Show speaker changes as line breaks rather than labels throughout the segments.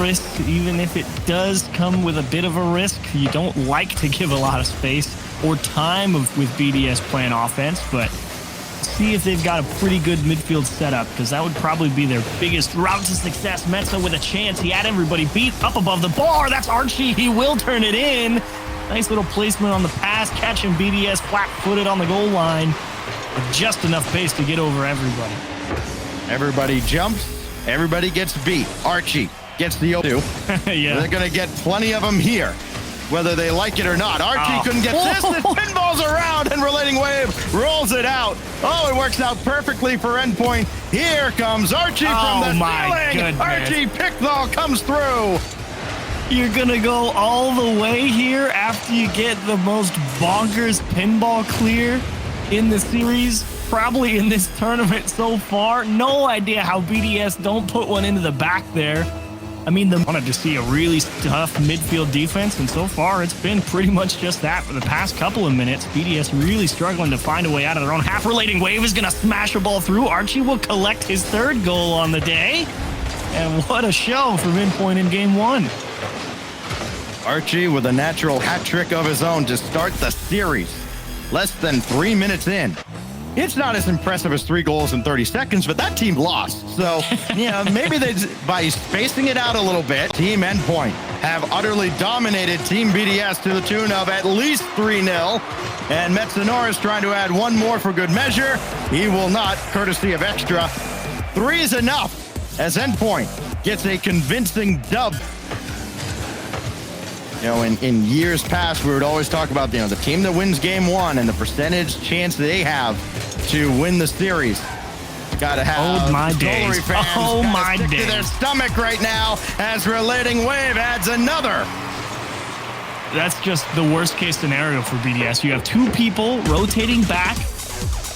risk, even if it does come with a bit of a risk. You don't like to give a lot of space or time with BDS playing offense, but see if they've got a pretty good midfield setup, because that would probably be their biggest route to success. Metza with a chance. He had everybody beat up above the bar. That's Archie. He will turn it in. Nice little placement on the pass, catching BDS flat-footed on the goal line with just enough pace to get over everybody.
Everybody jumps. Everybody gets beat. Archie gets the O2.
Yeah.
They're going to get plenty of them here, whether they like it or not. Archie couldn't get this. It pinballs around, and Relating Wave rolls it out. Oh, it works out perfectly for Endpoint. Here comes Archie from the ceiling.
Goodness.
Archie Pickball comes through.
You're going to go all the way here after you get the most bonkers pinball clear in the series, probably in this tournament so far. No idea how BDS don't put one into the back there. I mean, they wanted to see a really tough midfield defense, and so far it's been pretty much just that for the past couple of minutes. BDS really struggling to find a way out of their own half. Relating Wave is going to smash a ball through. Archie will collect his third goal on the day. And what a show from Endpoint in Game 1.
Archie with a natural hat trick of his own to start the series. Less than 3 minutes in. It's not as impressive as 3 goals in 30 seconds, but that team lost. So, yeah, maybe by spacing it out a little bit, Team Endpoint have utterly dominated Team BDS to the tune of at least 3-0. And Metsanor trying to add one more for good measure. He will not, courtesy of extra. 3 is enough as Endpoint gets a convincing dub. You know, in years past, we would always talk about, the team that wins game 1 and the percentage chance they have to win the series. Got to have
oh my days.
Fans
oh my
stick
days.
to their stomach right now as Relating Wave adds another.
That's just the worst case scenario for BDS. You have 2 people rotating back,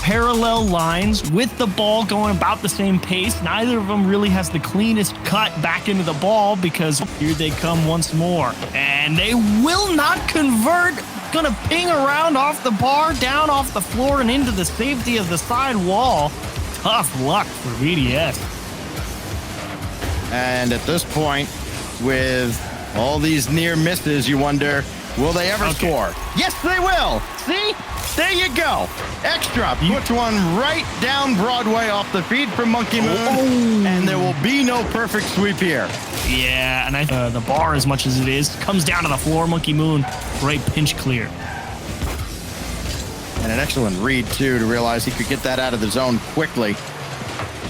parallel lines with the ball going about the same pace. Neither of them really has the cleanest cut back into the ball, because here they come once more. And they will not convert. Gonna ping around off the bar, down off the floor, and into the safety of the side wall. Tough luck for BDS.
And at this point, with all these near misses, you wonder, will they ever score? Yes, they will. See? There you go. Extra puts one right down Broadway off the feed from Monkey Moon, and there will be no perfect sweep here.
Yeah, and the bar, as much as it is, comes down to the floor. Monkey Moon, great pinch clear.
And an excellent read, too, to realize he could get that out of the zone quickly.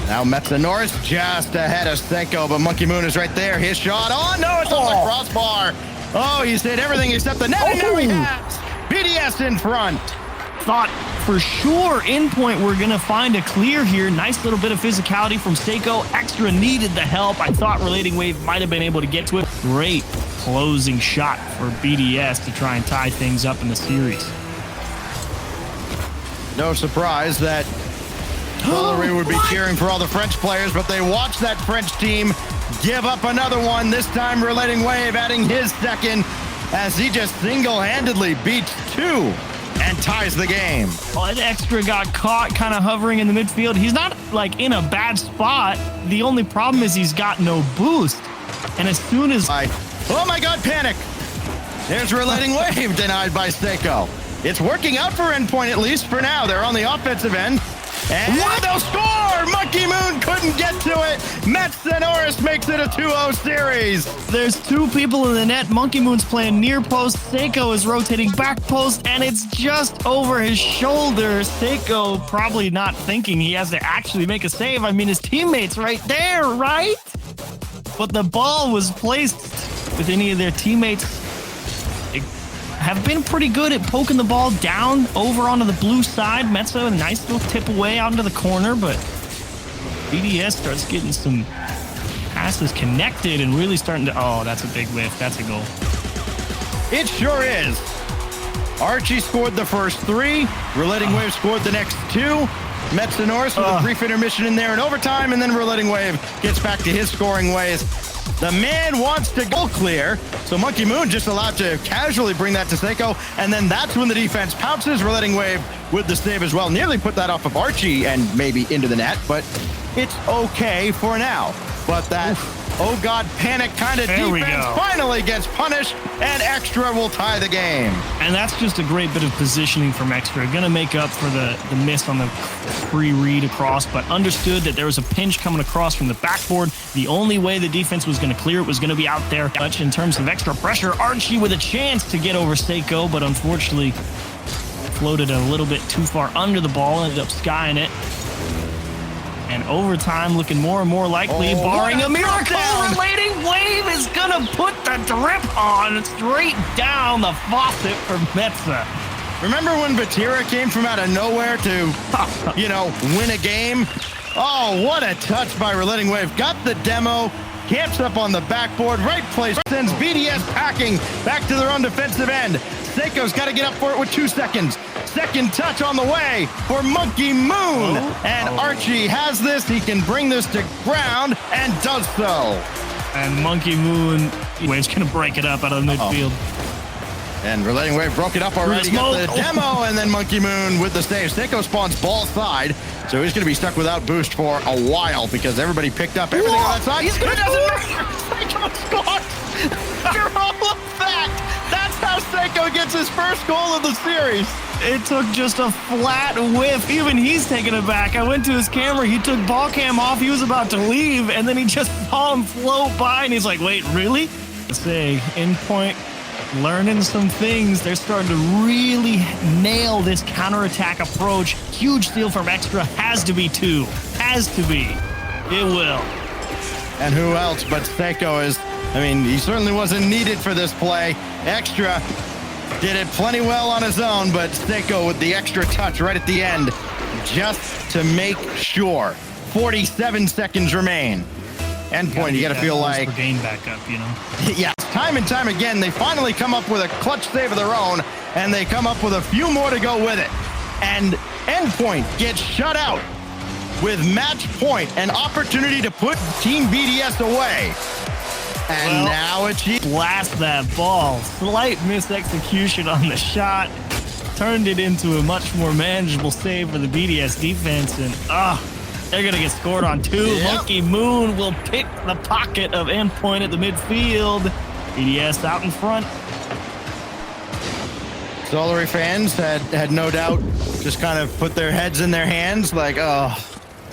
Now Metsanor just ahead of Senko, but Monkey Moon is right there. His shot. Oh, no, it's on the crossbar. Oh, he's hit everything except the net, and now he has BDS in front.
Thought for sure Endpoint were going to find a clear here. Nice little bit of physicality from Seiko. Extra needed the help. I thought Relating Wave might have been able to get to it. Great closing shot for BDS to try and tie things up in the series.
No surprise that Bullery would be cheering for all the French players, but they watched that French team give up another one. This time Relating Wave adding his second as he just single-handedly beats 2 and ties the game.
Well, and Extra got caught kind of hovering in the midfield. He's not like in a bad spot. The only problem is he's got no boost. And as soon as...
Oh my God, panic. There's Relating Wave denied by Seiko. It's working out for Endpoint, at least for now. They're on the offensive end. And they'll score! Monkey Moon couldn't get to it. Metsanor makes it a 2-0 series.
There's 2 people in the net. Monkey Moon's playing near post. Seiko is rotating back post, and it's just over his shoulder. Seiko probably not thinking he has to actually make a save. I mean, his teammate's right there, right? But the ball was placed with any of their teammates. Have been pretty good at poking the ball down over onto the blue side. Metza, a nice little tip away out into the corner, but BDS starts getting some passes connected and really starting to... Oh, that's a big whiff. That's a goal.
It sure is. Archie scored the first 3. Relating Wave scored the next 2. Metsanor with a brief intermission in there in overtime, and then Relating Wave gets back to his scoring ways. The man wants to go clear, so Monkey Moon just allowed to casually bring that to Seiko, and then that's when the defense pounces. Relating Wave with the save as well. Nearly put that off of Archie and maybe into the net, but it's okay for now. But that oh God, panic kind of
There we
defense
go.
finally gets punished, and Extra will tie the game.
And that's just a great bit of positioning from Extra. Gonna make up for the miss on the free read across, but understood that there was a pinch coming across from the backboard. The only way the defense was gonna clear it was gonna be out there. Much in terms of extra pressure, Archie with a chance to get over Seiko, but unfortunately floated a little bit too far under the ball, ended up skying it. And overtime looking more and more likely,
Oh,
barring
what
a
a
miracle.
touchdown.
Relating wave is gonna put the drip on straight down the faucet for Metza.
Remember when Batira came from out of nowhere to, win a game? Oh, what a touch by Relating Wave. Got the demo, camps up on the backboard, right place, sends BDS packing back to their own defensive end. Seiko's got to get up for it with 2 seconds. Second touch on the way for Monkey Moon. And Archie has this. He can bring this to ground and does so.
And Monkey Moon Wave's gonna break it up out of the midfield.
And Relating Wave broke it up already. Got the demo, and then Monkey Moon with the save. Seiko spawns ball side, so he's going to be stuck without boost for a while because everybody picked up everything on that side.
He's gonna
Doesn't matter. Seiko scores. After all of that, that's how Seiko gets his first goal of the series.
It took just a flat whiff. Even he's taking it back. I went to his camera. He took ball cam off. He was about to leave, and then he just saw him float by, and he's like, wait, really? Say, Endpoint learning some things. They're starting to really nail this counterattack approach. Huge steal from Extra. Has to be 2. Has to be. It will.
And who else but Seiko is, he certainly wasn't needed for this play. Extra did it plenty well on his own, but Seiko with the extra touch right at the end, just to make sure. 47 seconds remain. Endpoint, you got to feel like...
gain back up,
Yeah, time and time again, they finally come up with a clutch save of their own, and they come up with a few more to go with it. And Endpoint gets shut out with match point, an opportunity to put Team BDS away. And now it's...
Blast that ball. Slight misexecution on the shot. Turned it into a much more manageable save for the BDS defense, and they're going to get scored on 2.
Yep.
Monkey Moon will pick the pocket of Endpoint at the midfield. BDS out in front.
Solary fans had no doubt just kind of put their heads in their hands like, oh,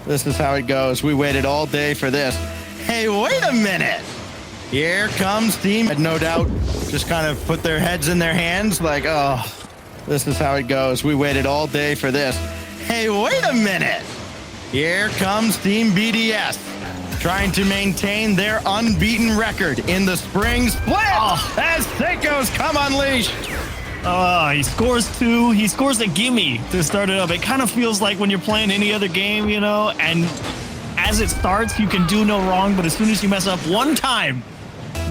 this is how it goes. We waited all day for this. Hey, wait a minute. Here comes Team. Had no doubt just kind of put their heads in their hands like, oh, this is how it goes. We waited all day for this. Hey, wait a minute. Here comes Team BDS, trying to maintain their unbeaten record in the spring split as Seiko's come unleashed.
He scores 2. He scores a gimme to start it up. It kind of feels like when you're playing any other game, and as it starts, you can do no wrong, but as soon as you mess up one time,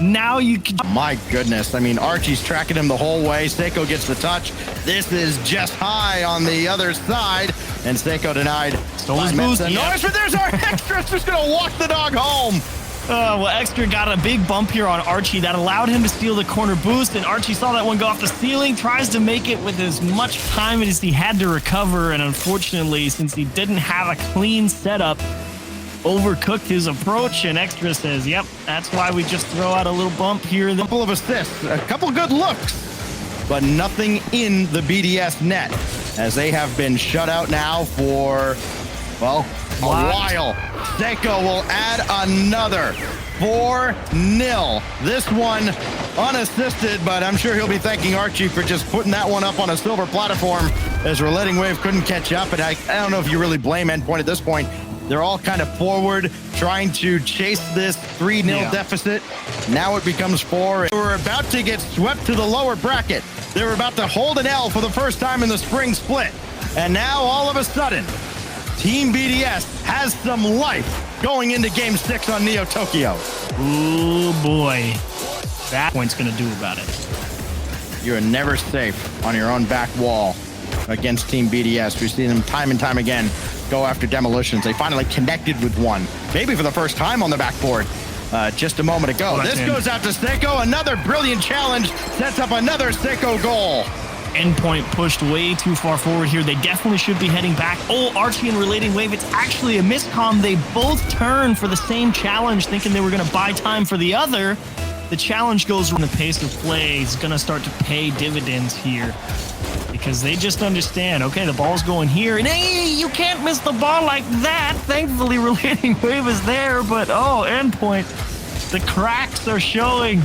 now you can...
My goodness. Archie's tracking him the whole way. Seiko gets the touch. This is just high on the other side. And Seiko denied.
Stole his boost.
Noise, but there's our Extra. Just going to walk the dog home.
Extra got a big bump here on Archie that allowed him to steal the corner boost, and Archie saw that one go off the ceiling, tries to make it with as much time as he had to recover, and unfortunately, since he didn't have a clean setup, overcooked his approach, and Extra says, yep, that's why we just throw out a little bump here.
A couple of assists, a couple good looks, but nothing in the BDS net, as they have been shut out now for, a while. Seiko will add another 4-0. This one unassisted, but I'm sure he'll be thanking Archie for just putting that one up on a silver platform as Relating Wave couldn't catch up. And I don't know if you really blame Endpoint at this point. They're all kind of forward, trying to chase this 3-0 deficit. Now it becomes 4. We're about to get swept to the lower bracket. They were about to hold an L for the first time in the spring split. And now, all of a sudden, Team BDS has some life going into Game 6 on Neo Tokyo.
Oh, boy. That point's going to do about it.
You are never safe on your own back wall against Team BDS. We've seen them time and time again go after demolitions. They finally connected with one, maybe for the first time on the backboard just a moment ago. This goes out to Seiko. Another brilliant challenge sets up another Seiko goal.
Endpoint pushed way too far forward here. They definitely should be heading back. Oh, Archie and Relating Wave, it's actually a miscomm. They both turn for the same challenge, thinking they were going to buy time for the other. The challenge goes when the pace of play is going to start to pay dividends here. Because they just understand, okay, the ball's going here, and hey, you can't miss the ball like that. Thankfully, Relating Wave is there, but oh, Endpoint, the cracks are showing.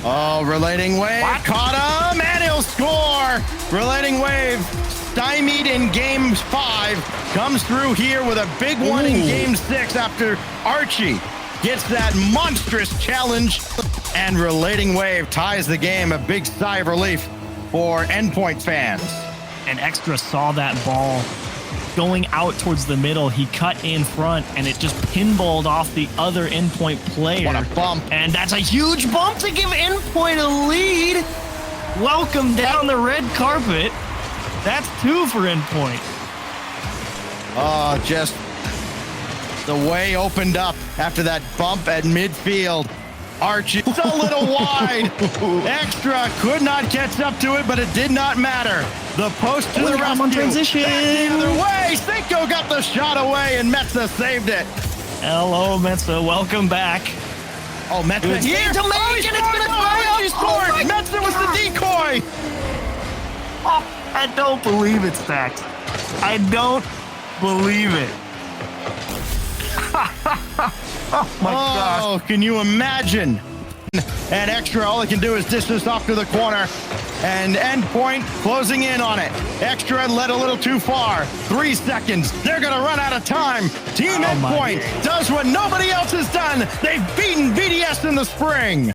Oh, Relating Wave caught him, and he'll score. Relating Wave stymied in game 5, comes through here with a big one in game 6 after Archie gets that monstrous challenge, and Relating Wave ties the game. A big sigh of relief for Endpoint fans.
And Extra saw that ball going out towards the middle. He cut in front, and it just pinballed off the other Endpoint player.
What a bump.
And that's a huge bump to give Endpoint a lead. Welcome down the red carpet. That's 2 for Endpoint.
Oh, just the way opened up after that bump at midfield. Archie, it's a little wide. Extra could not catch up to it, but it did not matter. The post to the rescue.
On transition.
Back the other way. Seiko got the shot away, and Metza saved it.
Hello, Metza. Welcome back.
Oh, Metza
It's
here.
to make it. It's going to
Archie scored. Metza was the decoy.
Oh, I don't believe it, Stacks. I don't believe it. Oh my gosh.
Oh, can you imagine? And Extra, all he can do is dish this off to the corner. And Endpoint closing in on it. Extra led a little too far. 3 seconds. They're going to run out of time. Team Endpoint does what nobody else has done. They've beaten BDS in the spring.